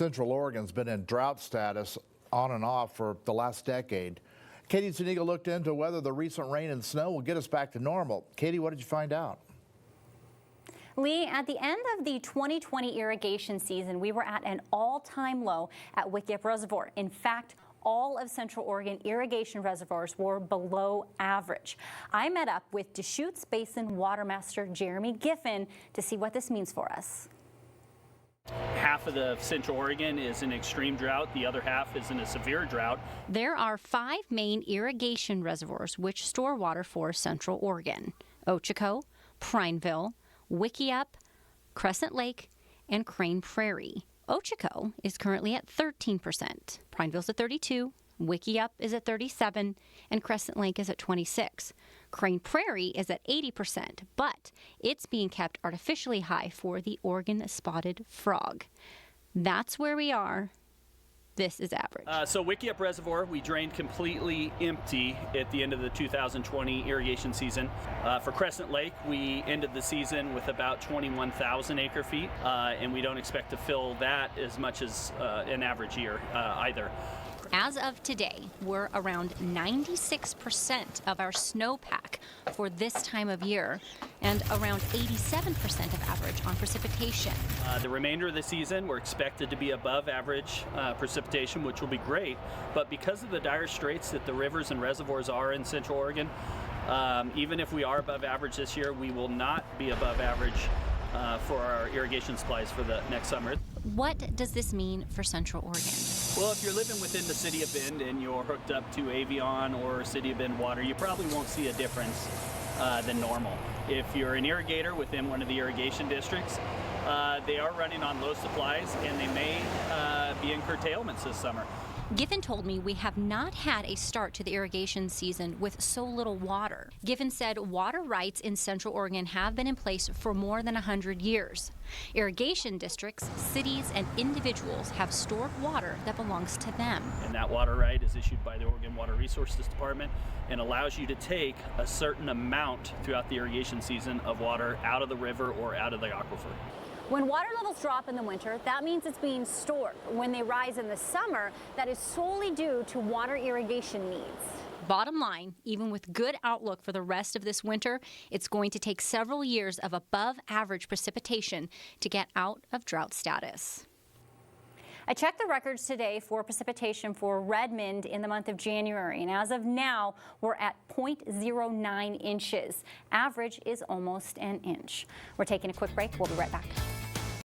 Central Oregon's been in drought status on and off for the last decade. Katie Zuniga looked into whether the recent rain and snow will get us back to normal. Katie, what did you find out? Lee, at the end of the 2020 irrigation season, we were at an all-time low at Wickiup Reservoir. In fact, all of Central Oregon irrigation reservoirs were below average. I met up with Deschutes Basin Watermaster Jeremy Giffen to see what this means for us. Half of the Central Oregon is in extreme drought. The other half is in a severe drought. There are 5 main irrigation reservoirs which store water for Central Oregon: Ochoco, Prineville, Wickiup, Crescent Lake, and Crane Prairie. Ochoco is currently at 13%, Prineville's at 32%, Wickiup is at 37%, and Crescent Lake is at 26%. Crane Prairie is at 80%, but it's being kept artificially high for the Oregon spotted frog. That's where we are. This is average. So Wickiup Reservoir, we drained completely empty at the end of the 2020 irrigation season. For Crescent Lake, we ended the season with about 21,000 acre feet, and we don't expect to fill that as much as an average year either. As of today, we're around 96% of our snowpack for this time of year and around 87% of average on precipitation. The remainder of the season, we're expected to be above average precipitation, which will be great. But because of the dire straits that the rivers and reservoirs are in Central Oregon, even if we are above average this year, we will not be above average for our irrigation supplies for the next summer. What does this mean for Central Oregon? Well, if you're living within the City of Bend and you're hooked up to Avion or City of Bend water, you probably won't see a difference than normal. If you're an irrigator within one of the irrigation districts, they are running on low supplies and they may be in curtailments this summer. Giffen told me we have not had a start to the irrigation season with so little water. Giffen said water rights in Central Oregon have been in place for more than 100 years. Irrigation districts, cities, and individuals have stored water that belongs to them. And that water right is issued by the Oregon Water Resources Department and allows you to take a certain amount throughout the irrigation season of water out of the river or out of the aquifer. When water levels drop in the winter, that means it's being stored. When they rise in the summer, that is solely due to water irrigation needs. Bottom line, even with good outlook for the rest of this winter, it's going to take several years of above average precipitation to get out of drought status. I checked the records today for precipitation for Redmond in the month of January, and as of now, we're at 0.09 inches. Average is almost an inch. We're taking a quick break. We'll be right back.